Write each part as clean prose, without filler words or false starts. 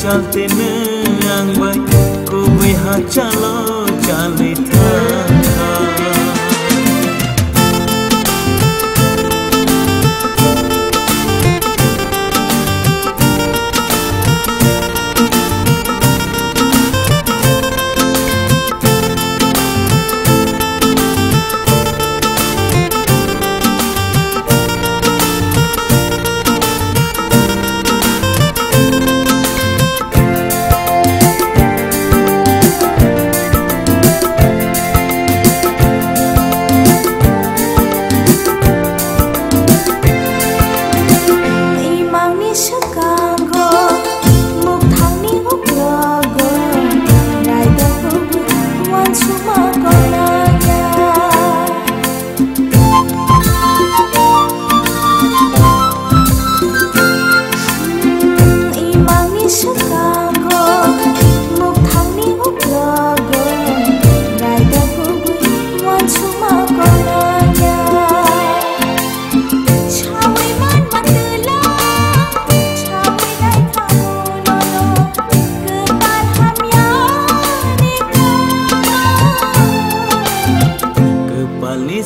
चलते नang bai ku beha chalo chali tha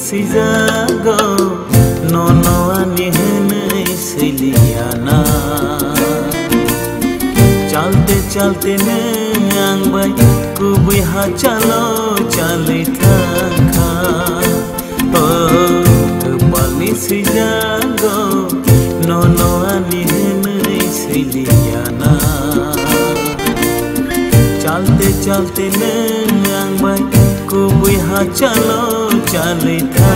si jago nono ani henai siliana chalte chalte nang bai ku beha chalo chali tha kepali si jago nono ani henai siliana chalte chalte nang bai ku beha chalo chali tha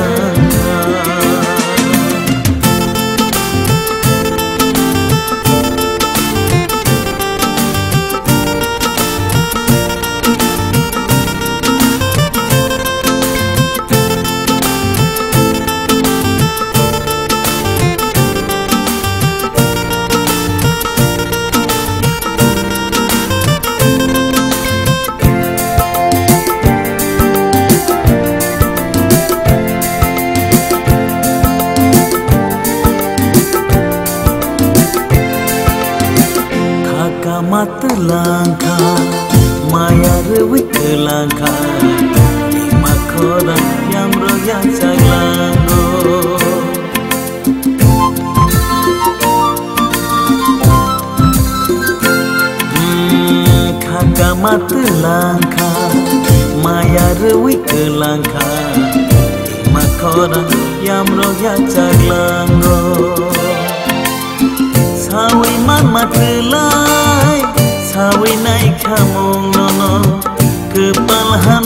mat langka maya rewi kelangka lima koran yang roya saglango kakak mat langka maya rewi kelangka lima koran yang roya saglango sawi man matelai sawi naik kamung nono kepal ham